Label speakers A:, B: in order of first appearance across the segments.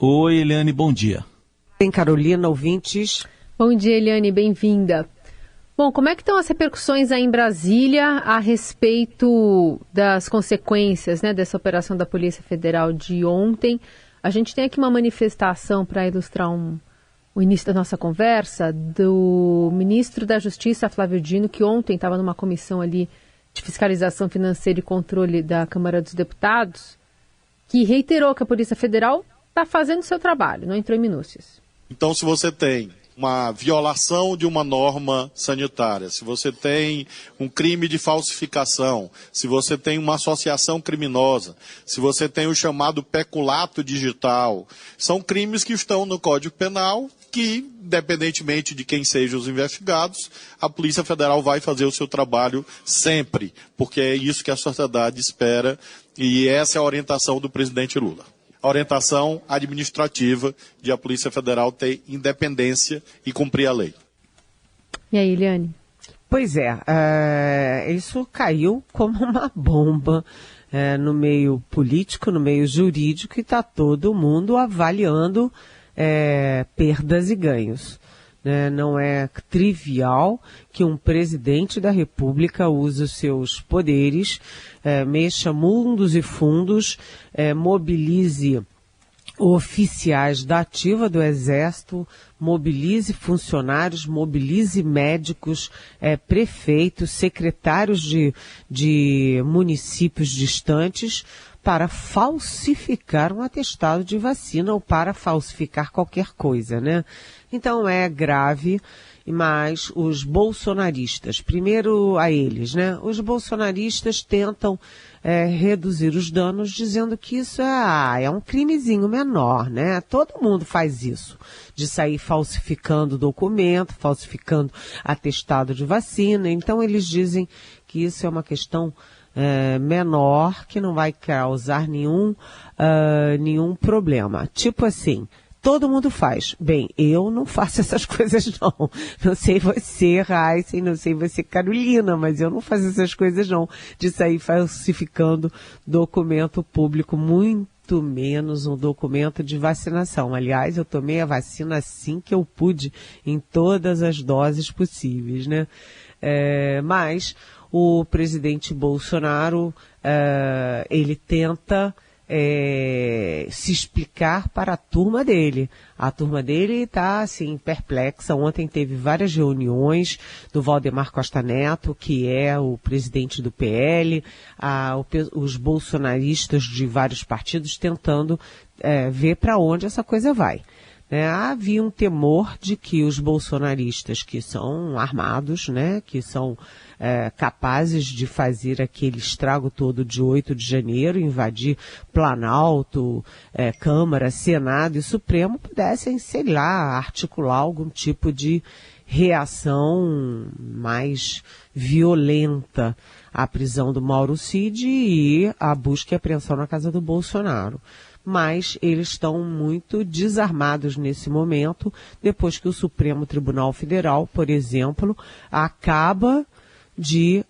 A: Oi, Eliane, bom dia.
B: Tem Carolina, ouvintes.
C: Bom dia, Eliane, bem-vinda. Bom, como é que estão as repercussões aí em Brasília a respeito das consequências, né, dessa operação da Polícia Federal de ontem? A gente tem aqui uma manifestação para ilustrar o início da nossa conversa do ministro da Justiça, Flávio Dino, que ontem estava numa comissão ali de fiscalização financeira e controle da Câmara dos Deputados, que reiterou que a Polícia Federal está fazendo o seu trabalho, não entrou em minúcias.
D: Então, se você tem uma violação de uma norma sanitária, se você tem um crime de falsificação, se você tem uma associação criminosa, se você tem o chamado peculato digital, são crimes que estão no Código Penal que, independentemente de quem sejam os investigados, a Polícia Federal vai fazer o seu trabalho sempre, porque é isso que a sociedade espera e essa é a orientação do presidente Lula. A orientação administrativa de a Polícia Federal ter independência e cumprir a lei.
C: E aí, Eliane?
B: Pois isso caiu como uma bomba no meio político, no meio jurídico, e está todo mundo avaliando perdas e ganhos. Não é trivial que um presidente da República use os seus poderes, mexa mundos e fundos, mobilize oficiais da ativa do Exército, mobilize funcionários, mobilize médicos, prefeitos, secretários de municípios distantes para falsificar um atestado de vacina ou para falsificar qualquer coisa, né? Então é grave, mas os bolsonaristas, primeiro a eles, né? Os bolsonaristas tentam reduzir os danos dizendo que isso é um crimezinho menor, né? Todo mundo faz isso, de sair falsificando documento, falsificando atestado de vacina. Então eles dizem que isso é uma questão menor, que não vai causar nenhum problema. Tipo assim, todo mundo faz. Bem, eu não faço essas coisas não. Não sei você, Raíssa, não sei você, Carolina, mas eu não faço essas coisas não, de sair falsificando documento público, muito menos um documento de vacinação. Aliás, eu tomei a vacina assim que eu pude, em todas as doses possíveis, né? Mas o presidente Bolsonaro, ele tenta se explicar para a turma dele. A turma dele está, assim, perplexa. Ontem teve várias reuniões do Valdemar Costa Neto, que é o presidente do PL, os bolsonaristas de vários partidos tentando ver para onde essa coisa vai. Havia um temor de que os bolsonaristas que são armados, né, que são capazes de fazer aquele estrago todo de 8 de janeiro, invadir Planalto, Câmara, Senado e Supremo, pudessem, sei lá, articular algum tipo de reação mais violenta à prisão do Mauro Cid e à busca e apreensão na casa do Bolsonaro. Mas eles estão muito desarmados nesse momento, depois que o Supremo Tribunal Federal, por exemplo, acaba de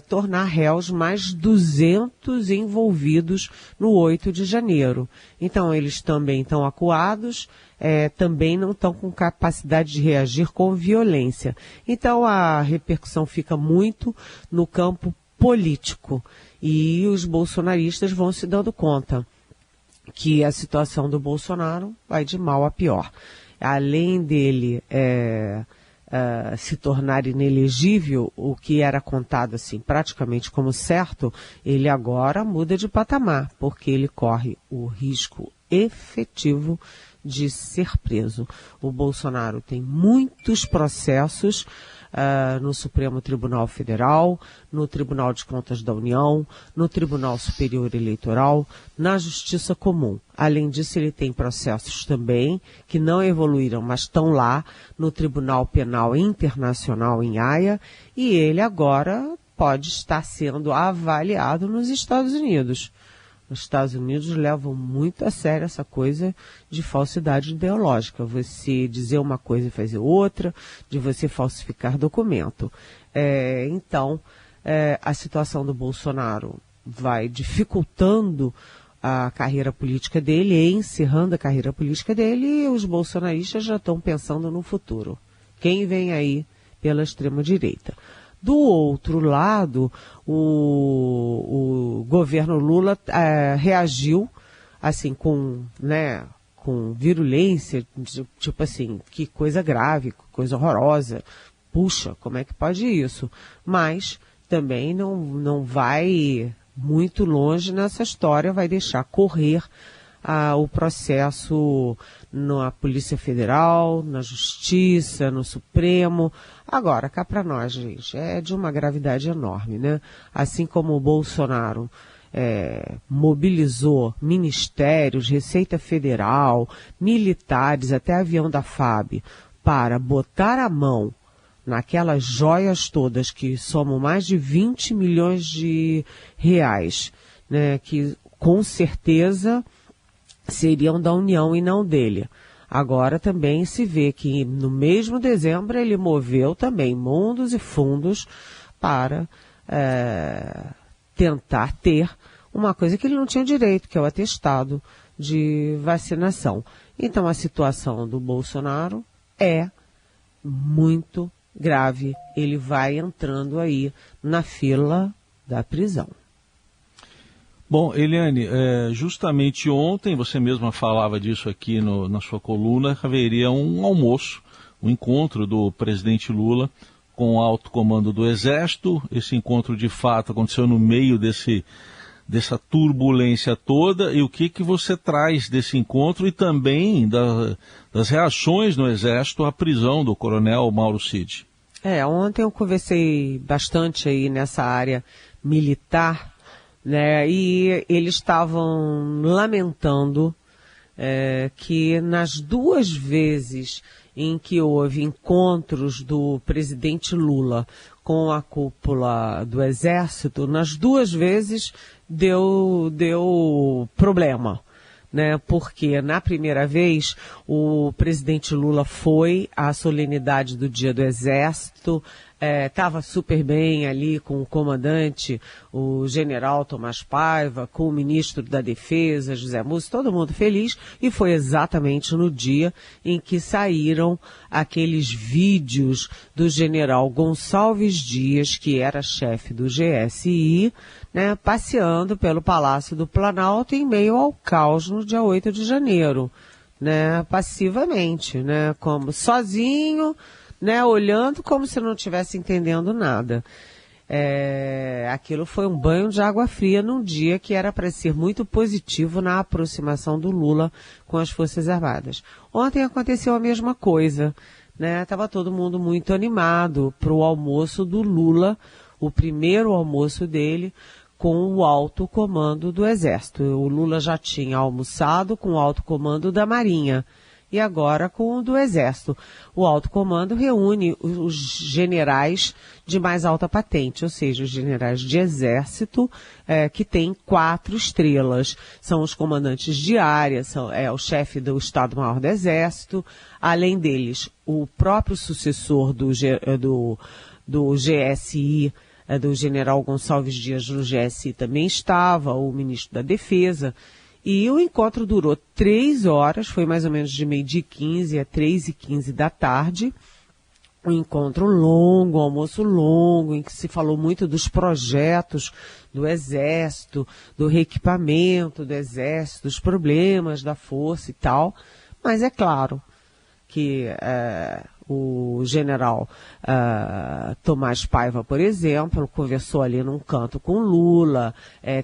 B: tornar réus mais 200 envolvidos no 8 de janeiro. Então, eles também estão acuados, também não estão com capacidade de reagir com violência. Então, a repercussão fica muito no campo político e os bolsonaristas vão se dando conta que a situação do Bolsonaro vai de mal a pior. Além dele se tornar inelegível, o que era contado assim praticamente como certo, ele agora muda de patamar, porque ele corre o risco efetivo de ser preso. O Bolsonaro tem muitos processos no Supremo Tribunal Federal, no Tribunal de Contas da União, no Tribunal Superior Eleitoral, na Justiça Comum. Além disso, ele tem processos também que não evoluíram, mas estão lá no Tribunal Penal Internacional em Haia, e ele agora pode estar sendo avaliado nos Estados Unidos. Os Estados Unidos levam muito a sério essa coisa de falsidade ideológica. Você dizer uma coisa e fazer outra, de você falsificar documento. Então, a situação do Bolsonaro vai dificultando a carreira política dele, encerrando a carreira política dele, e os bolsonaristas já estão pensando no futuro. Quem vem aí pela extrema-direita? Do outro lado, o governo Lula reagiu assim com virulência, tipo assim, que coisa grave, coisa horrorosa. Puxa, como é que pode isso? Mas também não vai muito longe nessa história, vai deixar correr o processo na Polícia Federal, na Justiça, no Supremo. Agora, cá para nós, gente, é de uma gravidade enorme, né? Assim como o Bolsonaro mobilizou ministérios, Receita Federal, militares, até avião da FAB, para botar a mão naquelas joias todas que somam mais de 20 milhões de reais, né, que com certeza seriam da União e não dele. Agora também se vê que no mesmo dezembro ele moveu também mundos e fundos para tentar ter uma coisa que ele não tinha direito, que é o atestado de vacinação. Então a situação do Bolsonaro é muito grave. Ele vai entrando aí na fila da prisão.
A: Bom, Eliane, justamente ontem, você mesma falava disso aqui na sua coluna, haveria um almoço, um encontro do presidente Lula com o alto comando do Exército. Esse encontro, de fato, aconteceu no meio dessa turbulência toda. E o que você traz desse encontro e também das reações no Exército à prisão do coronel Mauro Cid?
B: Ontem eu conversei bastante aí nessa área militar, né, e eles estavam lamentando que nas duas vezes em que houve encontros do presidente Lula com a cúpula do Exército, nas duas vezes deu problema, né? Porque na primeira vez o presidente Lula foi à solenidade do Dia do Exército, estava super bem ali com o comandante, o general Tomás Paiva, com o ministro da Defesa, José Múcio, todo mundo feliz, e foi exatamente no dia em que saíram aqueles vídeos do general Gonçalves Dias, que era chefe do GSI, né, passeando pelo Palácio do Planalto em meio ao caos no dia 8 de janeiro, né, passivamente, né, como sozinho, né, olhando como se não estivesse entendendo nada. Aquilo foi um banho de água fria num dia que era para ser muito positivo na aproximação do Lula com as Forças Armadas. Ontem aconteceu a mesma coisa, né? Estava todo mundo muito animado para o almoço do Lula, o primeiro almoço dele com o alto comando do Exército. O Lula já tinha almoçado com o alto comando da Marinha e agora com o do Exército. O alto comando reúne os generais de mais alta patente, ou seja, os generais de Exército que têm 4 estrelas. São os comandantes de área, o chefe do Estado-Maior do Exército, além deles, o próprio sucessor do GSI, do general Gonçalves Dias no GSI também estava, o ministro da Defesa. E o encontro durou 3 horas, foi mais ou menos de 12h15 a 3h15 da tarde. Um encontro longo, um almoço longo, em que se falou muito dos projetos do Exército, do reequipamento do Exército, dos problemas da força e tal. Mas é claro que o general Tomás Paiva, por exemplo, conversou ali num canto com Lula,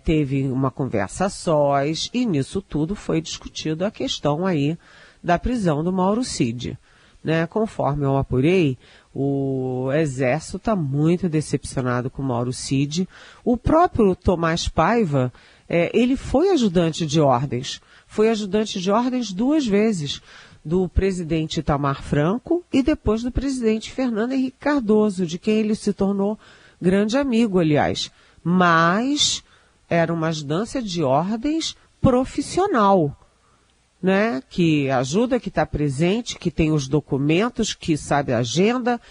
B: teve uma conversa a sós, e nisso tudo foi discutido a questão aí da prisão do Mauro Cid, né? Conforme eu apurei, o Exército está muito decepcionado com o Mauro Cid. O próprio Tomás Paiva, ele foi ajudante de ordens 2 vezes, do presidente Itamar Franco e depois do presidente Fernando Henrique Cardoso, de quem ele se tornou grande amigo, aliás. Mas era uma ajudância de ordens profissional, né? Que ajuda, que está presente, que tem os documentos, que sabe a agenda,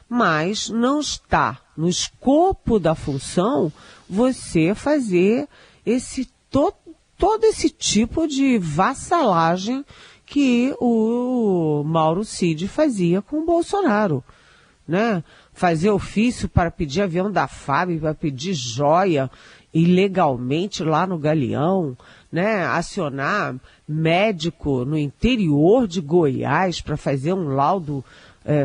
B: mas não está no escopo da função você fazer todo esse tipo de vassalagem que o Mauro Cid fazia com o Bolsonaro, né? Fazer ofício para pedir avião da FAB, para pedir joia ilegalmente lá no Galeão, né? Acionar médico no interior de Goiás para fazer um laudo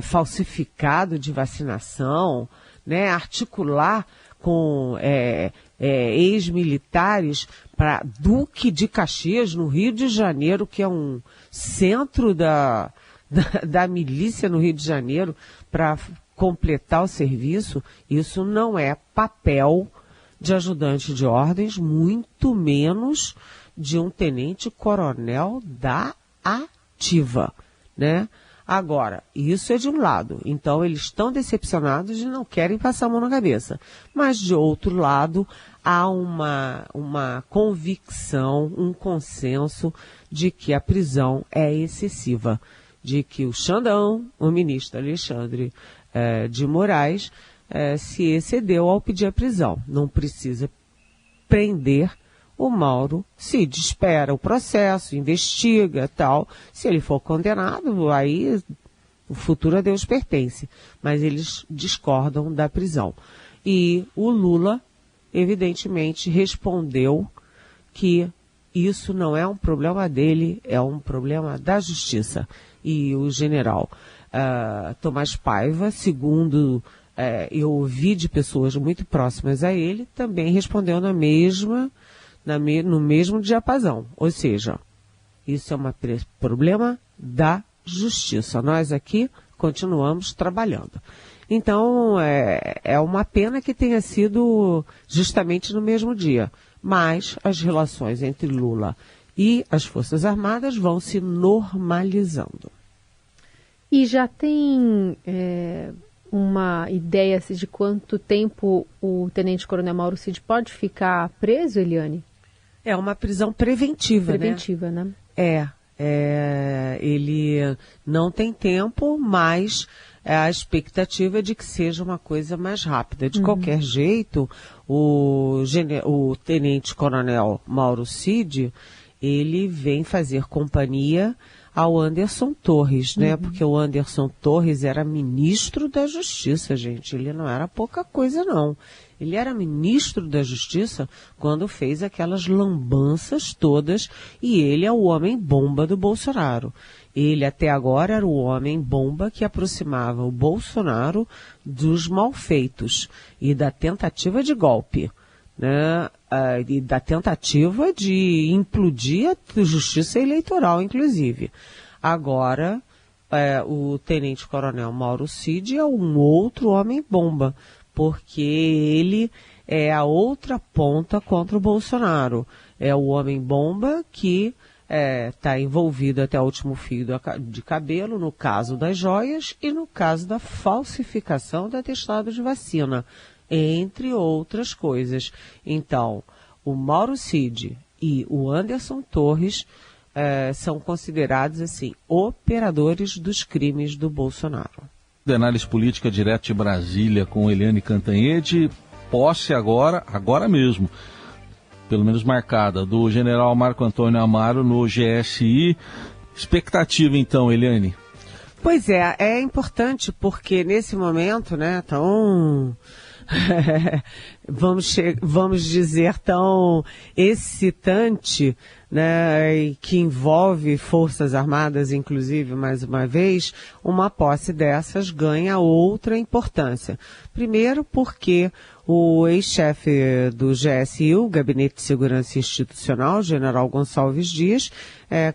B: falsificado de vacinação, né? Articular com ex-militares para Duque de Caxias, no Rio de Janeiro, que é um centro da milícia no Rio de Janeiro, para completar o serviço. Isso não é papel de ajudante de ordens, muito menos de um tenente-coronel da ativa, né? Agora, isso é de um lado. Então, eles estão decepcionados e não querem passar a mão na cabeça. Mas, de outro lado, há uma convicção, um consenso de que a prisão é excessiva. De que o Xandão, o ministro Alexandre de Moraes, se excedeu ao pedir a prisão. Não precisa prender o Mauro Cid, espera o processo, investiga, tal. Se ele for condenado, aí o futuro a Deus pertence. Mas eles discordam da prisão. E o Lula, evidentemente, respondeu que isso não é um problema dele, é um problema da justiça. E o general Tomás Paiva, segundo eu ouvi de pessoas muito próximas a ele, também respondeu no mesmo diapasão. Ou seja, isso é um problema da justiça. Nós aqui continuamos trabalhando. Então, é uma pena que tenha sido justamente no mesmo dia. Mas as relações entre Lula e as Forças Armadas vão se normalizando.
C: E já tem uma ideia de quanto tempo o tenente-coronel Mauro Cid pode ficar preso, Eliane?
B: É uma prisão preventiva,
C: né?
B: Ele não tem tempo, mas a expectativa é de que seja uma coisa mais rápida. De qualquer jeito, o tenente-coronel Mauro Cid, ele vem fazer companhia ao Anderson Torres, né? Porque o Anderson Torres era ministro da Justiça, gente. Ele não era pouca coisa, não. Ele era ministro da Justiça quando fez aquelas lambanças todas, e ele é o homem-bomba do Bolsonaro. Ele até agora era o homem-bomba que aproximava o Bolsonaro dos malfeitos e da tentativa de golpe, né? E da tentativa de implodir a justiça eleitoral, inclusive. Agora, o tenente-coronel Mauro Cid é um outro homem-bomba, porque ele é a outra ponta contra o Bolsonaro. É o homem-bomba que está envolvido até o último fio de cabelo no caso das joias e no caso da falsificação do atestado de vacina, entre outras coisas. Então, o Mauro Cid e o Anderson Torres são considerados, assim, operadores dos crimes do Bolsonaro.
A: De análise política direto de Brasília com Eliane Cantanhede, posse agora mesmo, pelo menos marcada, do general Marco Antônio Amaro no GSI. Expectativa então, Eliane?
B: Pois é importante porque nesse momento, né, tão... vamos dizer, tão excitante, né, que envolve Forças Armadas, inclusive, mais uma vez, uma posse dessas ganha outra importância. Primeiro porque o ex-chefe do GSI, o Gabinete de Segurança Institucional, general Gonçalves Dias,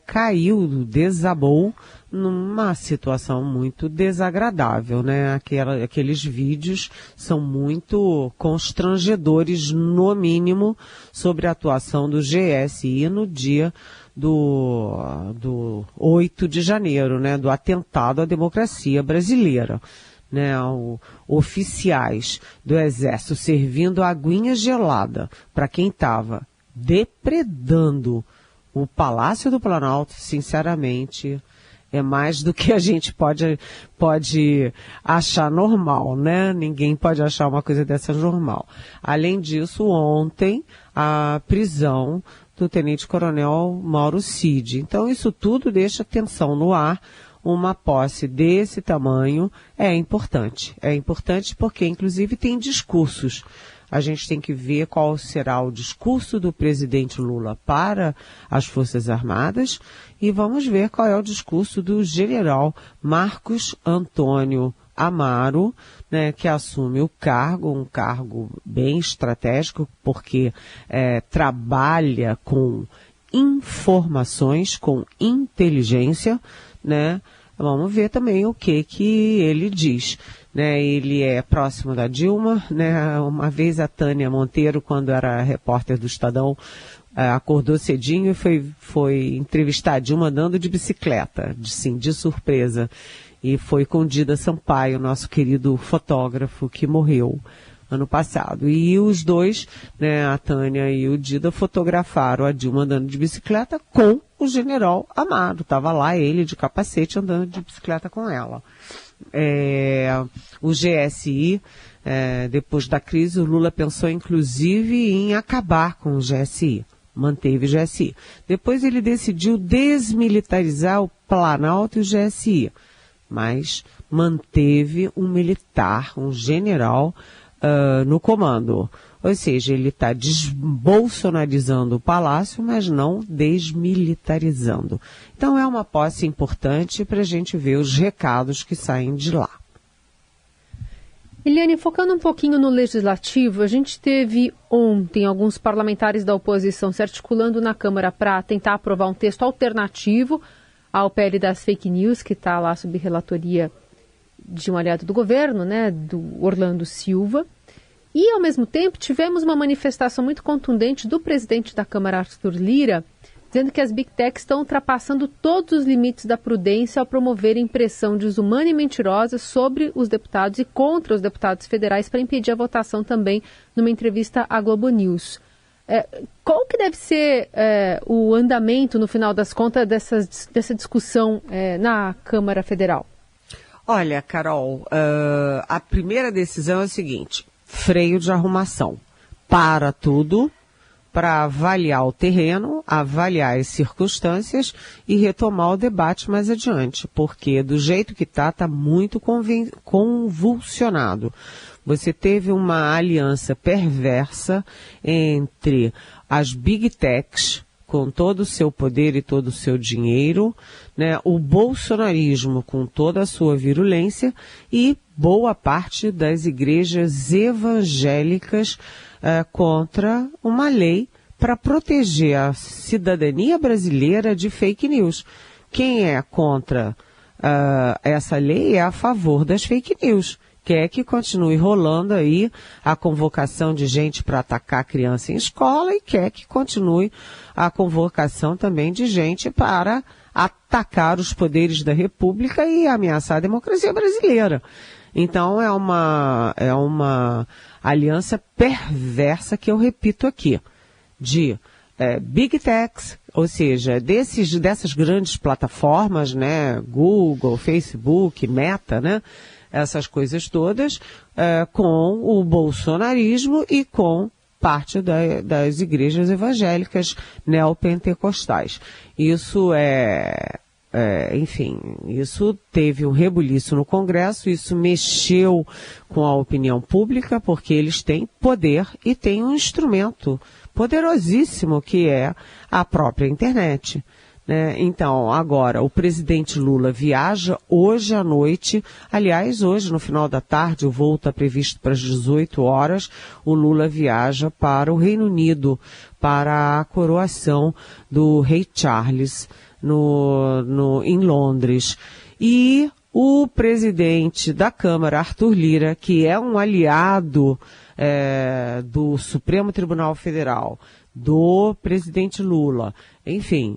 B: caiu, desabou numa situação muito desagradável, né? Aqueles vídeos são muito constrangedores, no mínimo, sobre a atuação do GSI no dia do 8 de janeiro, né? Do atentado à democracia brasileira. Né, oficiais do Exército servindo aguinha gelada para quem estava depredando o Palácio do Planalto, sinceramente, é mais do que a gente pode achar normal, né? Ninguém pode achar uma coisa dessa normal. Além disso, ontem, a prisão do tenente-coronel Mauro Cid. Então, isso tudo deixa tensão no ar. Uma posse desse tamanho é importante. É importante porque, inclusive, tem discursos. A gente tem que ver qual será o discurso do presidente Lula para as Forças Armadas e vamos ver qual é o discurso do general Marcos Antônio Amaro, né, que assume o cargo, um cargo bem estratégico, porque trabalha com informações, com inteligência, né? Vamos ver também o que ele diz. Né? Ele é próximo da Dilma, né? Uma vez a Tânia Monteiro, quando era repórter do Estadão, acordou cedinho e foi entrevistar a Dilma andando de bicicleta, de surpresa. E foi com Dida Sampaio, nosso querido fotógrafo, que morreu ano passado. E os dois, né, a Tânia e o Dida, fotografaram a Dilma andando de bicicleta com o general Amaro. Estava lá ele de capacete andando de bicicleta com ela. O GSI, depois da crise, o Lula pensou inclusive em acabar com o GSI. Manteve o GSI. Depois ele decidiu desmilitarizar o Planalto e o GSI. Mas manteve um militar, um general, no comando. Ou seja, ele está desbolsonarizando o palácio, mas não desmilitarizando. Então é uma posse importante para a gente ver os recados que saem de lá.
C: Eliane, focando um pouquinho no legislativo, a gente teve ontem alguns parlamentares da oposição se articulando na Câmara para tentar aprovar um texto alternativo ao PL das fake news, que está lá sob relatoria de um aliado do governo, né, do Orlando Silva. E, ao mesmo tempo, tivemos uma manifestação muito contundente do presidente da Câmara, Arthur Lira, dizendo que as Big Techs estão ultrapassando todos os limites da prudência ao promoverem pressão desumana e mentirosa sobre os deputados e contra os deputados federais para impedir a votação também numa entrevista à Globo News. Qual que deve ser o andamento, no final das contas, dessa discussão na Câmara Federal?
B: Olha, Carol, a primeira decisão é a seguinte: freio de arrumação. Para tudo, para avaliar o terreno, avaliar as circunstâncias e retomar o debate mais adiante, porque do jeito que está muito convulsionado. Você teve uma aliança perversa entre as Big Techs, com todo o seu poder e todo o seu dinheiro, né, o bolsonarismo com toda a sua virulência e boa parte das igrejas evangélicas contra uma lei para proteger a cidadania brasileira de fake news. Quem é contra essa lei é a favor das fake news. Quer que continue rolando aí a convocação de gente para atacar a criança em escola e quer que continue a convocação também de gente para atacar os poderes da República e ameaçar a democracia brasileira. Então é uma aliança perversa que eu repito aqui, de Big Techs, ou seja, dessas grandes plataformas, né, Google, Facebook, Meta, né, essas coisas todas, com o bolsonarismo e com parte das igrejas evangélicas neopentecostais. Isso enfim, isso teve um rebuliço no Congresso, isso mexeu com a opinião pública, porque eles têm poder e têm um instrumento poderosíssimo que é a própria internet. Né? Então, agora, o presidente Lula viaja hoje à noite, aliás, hoje no final da tarde, o voo está previsto para as 18 horas, o Lula viaja para o Reino Unido, para a coroação do rei Charles em Londres. E o presidente da Câmara, Arthur Lira, que é um aliado do Supremo Tribunal Federal, do presidente Lula, enfim,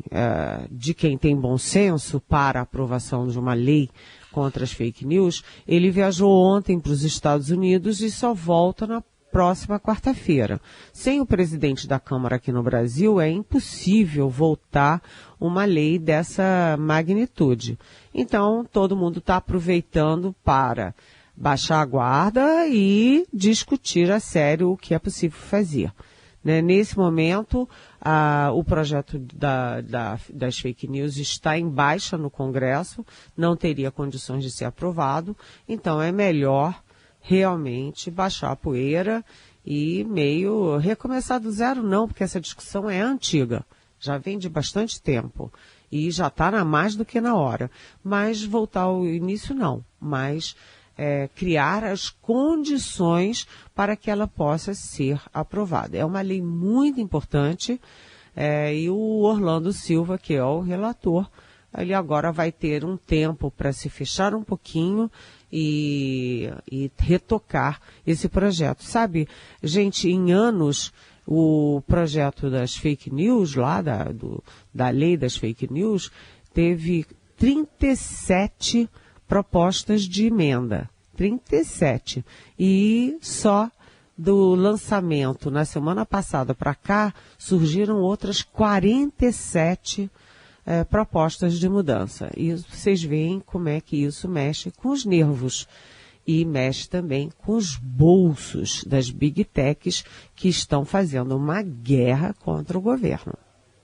B: de quem tem bom senso para a aprovação de uma lei contra as fake news, ele viajou ontem para os Estados Unidos e só volta na próxima quarta-feira. Sem o presidente da Câmara aqui no Brasil, é impossível votar uma lei dessa magnitude. Então, todo mundo está aproveitando para baixar a guarda e discutir a sério o que é possível fazer. né? Nesse momento, o projeto das fake news está em baixa no Congresso, não teria condições de ser aprovado, então é melhor realmente baixar a poeira e meio recomeçar do zero, não, porque essa discussão é antiga, já vem de bastante tempo e já está mais do que na hora. Mas voltar ao início, não, mas criar as condições para que ela possa ser aprovada. É uma lei muito importante e o Orlando Silva, que é o relator, ele agora vai ter um tempo para se fechar um pouquinho e retocar esse projeto. Sabe, gente, em anos, o projeto das fake news, lá da lei das fake news, teve 37 propostas de emenda. 37. E só do lançamento na semana passada para cá, surgiram outras 47 propostas de mudança. E vocês veem como é que isso mexe com os nervos e mexe também com os bolsos das big techs que estão fazendo uma guerra contra o governo.